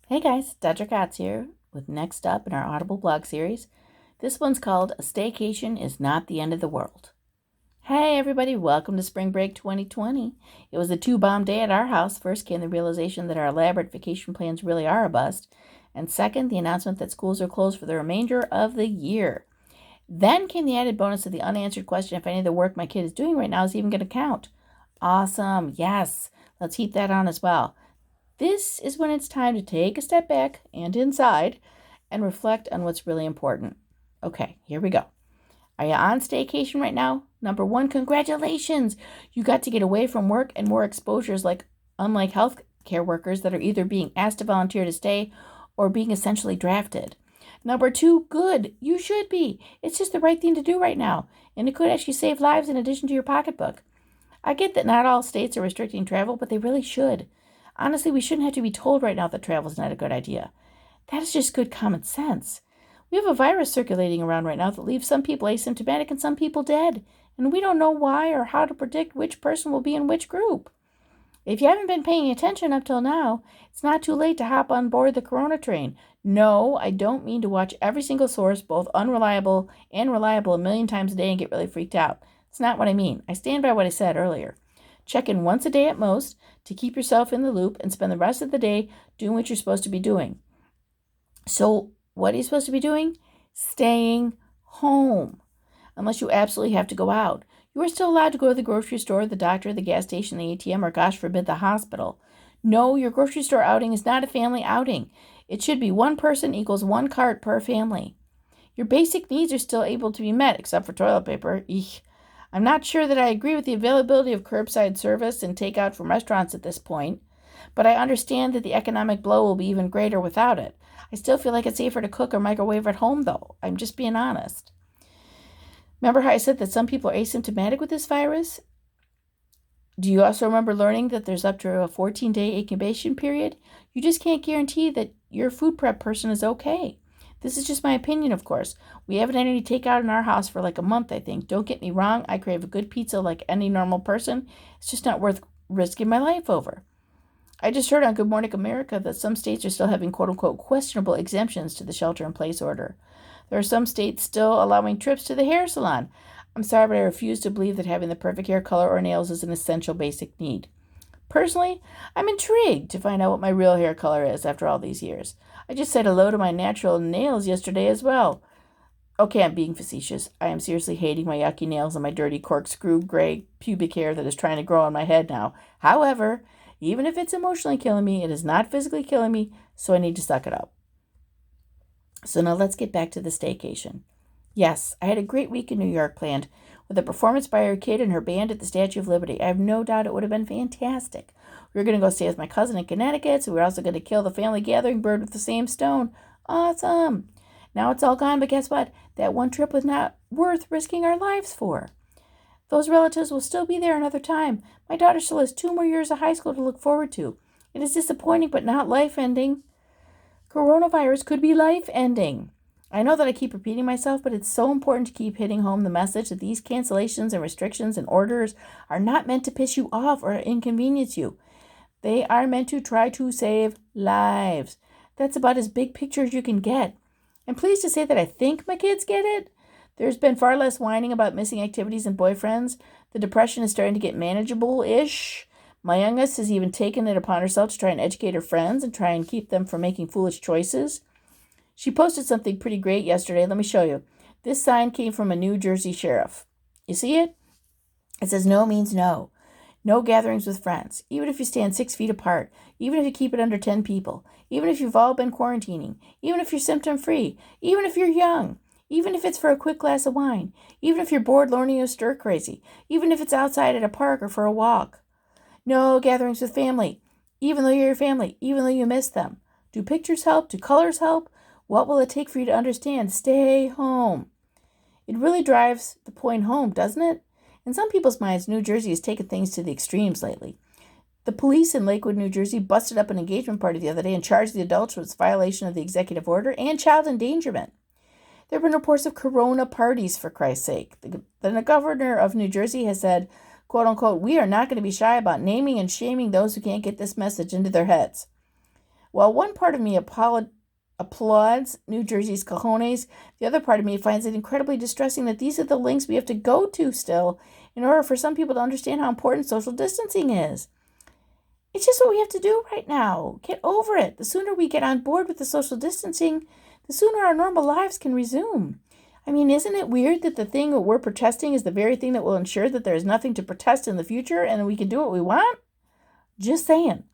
Hey guys, Dr. Katz here with next up in our Audible blog series. This one's called A Staycation is Not the End of the World. Hey everybody, welcome to Spring Break 2020. It was a two-bomb day at our house. First came the realization that our elaborate vacation plans really are a bust. And second, the announcement that schools are closed for the remainder of the year. Then came the added bonus of the unanswered question if any of the work my kid is doing right now is even going to count. Awesome, yes, let's heap that on as well. This is when it's time to take a step back and inside and reflect on what's really important. Okay, here we go. Are you on staycation right now? Number one, congratulations. You got to get away from work and more exposures unlike healthcare workers that are either being asked to volunteer to stay or being essentially drafted. Number two, good. You should be. It's just the right thing to do right now. And it could actually save lives in addition to your pocketbook. I get that not all states are restricting travel, but they really should. Honestly, we shouldn't have to be told right now that travel is not a good idea. That is just good common sense. We have a virus circulating around right now that leaves some people asymptomatic and some people dead, and we don't know why or how to predict which person will be in which group. If you haven't been paying attention up till now, it's not too late to hop on board the corona train. No, I don't mean to watch every single source, both unreliable and reliable, a million times a day and get really freaked out. It's not what I mean. I stand by what I said earlier. Check in once a day at most to keep yourself in the loop and spend the rest of the day doing what you're supposed to be doing. So, what are you supposed to be doing? Staying home, unless you absolutely have to go out. You are still allowed to go to the grocery store, the doctor, the gas station, the ATM, or gosh forbid, the hospital. No, your grocery store outing is not a family outing. It should be one person equals one cart per family. Your basic needs are still able to be met, except for toilet paper. Eek. I'm not sure that I agree with the availability of curbside service and takeout from restaurants at this point, but I understand that the economic blow will be even greater without it. I still feel like it's safer to cook or microwave at home, though. I'm just being honest. Remember how I said that some people are asymptomatic with this virus? Do you also remember learning that there's up to a 14-day incubation period? You just can't guarantee that your food prep person is okay. This is just my opinion, of course. We haven't had any takeout in our house for like a month, I think. Don't get me wrong, I crave a good pizza like any normal person. It's just not worth risking my life over. I just heard on Good Morning America that some states are still having quote-unquote questionable exemptions to the shelter-in-place order. There are some states still allowing trips to the hair salon. I'm sorry, but I refuse to believe that having the perfect hair color or nails is an essential basic need. Personally, I'm intrigued to find out what my real hair color is after all these years. I just said hello to my natural nails yesterday as well. Okay, I'm being facetious. I am seriously hating my yucky nails and my dirty corkscrew gray pubic hair that is trying to grow on my head now. However, even if it's emotionally killing me, it is not physically killing me, so I need to suck it up. So now let's get back to the staycation. Yes, I had a great week in New York planned with a performance by our kid and her band at the Statue of Liberty. I have no doubt it would have been fantastic. We were going to go stay with my cousin in Connecticut, so we were also going to kill the family gathering bird with the same stone. Awesome. Now it's all gone, but guess what? That one trip was not worth risking our lives for. Those relatives will still be there another time. My daughter still has 2 more years of high school to look forward to. It is disappointing, but not life-ending. Coronavirus could be life-ending. I know that I keep repeating myself, but it's so important to keep hitting home the message that these cancellations and restrictions and orders are not meant to piss you off or inconvenience you. They are meant to try to save lives. That's about as big picture as you can get. I'm pleased to say that I think my kids get it. There's been far less whining about missing activities and boyfriends. The depression is starting to get manageable-ish. My youngest has even taken it upon herself to try and educate her friends and try and keep them from making foolish choices. She posted something pretty great yesterday. Let me show you. This sign came from a New Jersey sheriff. You see it? It says no means no. No gatherings with friends, even if you stand 6 feet apart, even if you keep it under 10 people, even if you've all been quarantining, even if you're symptom-free, even if you're young, even if it's for a quick glass of wine, even if you're bored, lonely, or stir-crazy, even if it's outside at a park or for a walk. No gatherings with family, even though you're your family, even though you miss them. Do pictures help? Do colors help? What will it take for you to understand? Stay home. It really drives the point home, doesn't it? In some people's minds, New Jersey has taken things to the extremes lately. The police in Lakewood, New Jersey busted up an engagement party the other day and charged the adults with violation of the executive order and child endangerment. There have been reports of corona parties, for Christ's sake. The governor of New Jersey has said, quote unquote, we are not going to be shy about naming and shaming those who can't get this message into their heads. While one part of me applauds New Jersey's cojones, the other part of me finds it incredibly distressing that these are the lengths we have to go to still in order for some people to understand how important social distancing is. It's just what we have to do right now. Get over it. The sooner we get on board with the social distancing, the sooner our normal lives can resume. I mean, isn't it weird that the thing that we're protesting is the very thing that will ensure that there is nothing to protest in the future and we can do what we want? Just saying.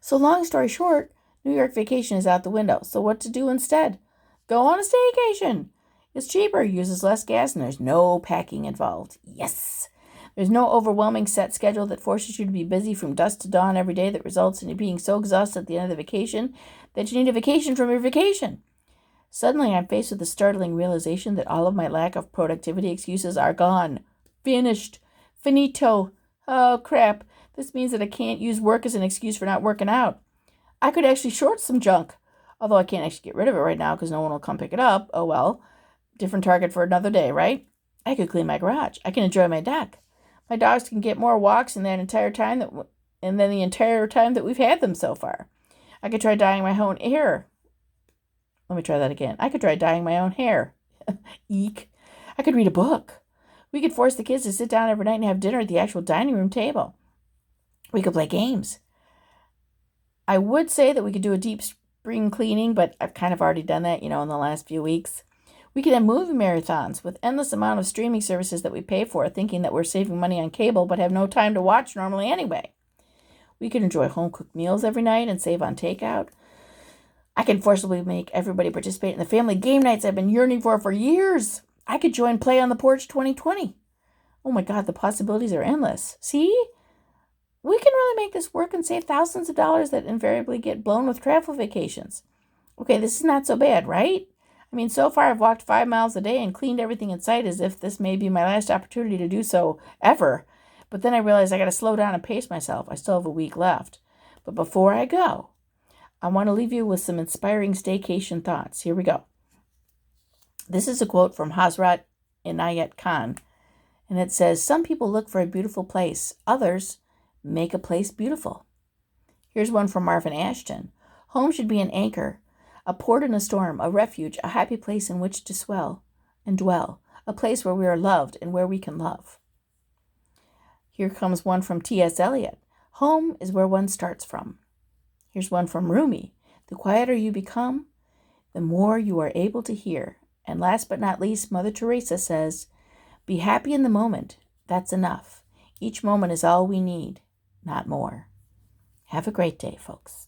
So long story short, New York vacation is out the window. So what to do instead? Go on a staycation. It's cheaper, uses less gas, and there's no packing involved. Yes! There's no overwhelming set schedule that forces you to be busy from dusk to dawn every day that results in you being so exhausted at the end of the vacation that you need a vacation from your vacation. Suddenly, I'm faced with the startling realization that all of my lack of productivity excuses are gone. Finished. Finito. Oh, crap. This means that I can't use work as an excuse for not working out. I could actually short some junk, although I can't actually get rid of it right now because no one will come pick it up. Oh, well. Different target for another day, right? I could clean my garage. I can enjoy my deck. My dogs can get more walks in that entire time than the entire time that we've had them so far. I could try dyeing my own hair. Let me try that again. I could try dyeing my own hair. Eek. I could read a book. We could force the kids to sit down every night and have dinner at the actual dining room table. We could play games. I would say that we could do a deep spring cleaning, but I've kind of already done that, in the last few weeks. We could have movie marathons with endless amount of streaming services that we pay for, thinking that we're saving money on cable, but have no time to watch normally anyway. We could enjoy home-cooked meals every night and save on takeout. I can forcibly make everybody participate in the family game nights I've been yearning for years. I could join Play on the Porch 2020. Oh my God, the possibilities are endless. See? We can really make this work and save thousands of dollars that invariably get blown with travel vacations. Okay, this is not so bad, right? I mean, so far I've walked 5 miles a day and cleaned everything in sight as if this may be my last opportunity to do so ever. But then I realized I got to slow down and pace myself. I still have a week left. But before I go, I want to leave you with some inspiring staycation thoughts. Here we go. This is a quote from Hazrat Inayat Khan, and it says, "Some people look for a beautiful place. Others make a place beautiful." Here's one from Marvin Ashton. "Home should be an anchor, a port in a storm, a refuge, a happy place in which to swell and dwell, a place where we are loved and where we can love." Here comes one from T.S. Eliot. "Home is where one starts from." Here's one from Rumi. "The quieter you become, the more you are able to hear." And last but not least, Mother Teresa says, "Be happy in the moment. That's enough. Each moment is all we need, not more." Have a great day, folks.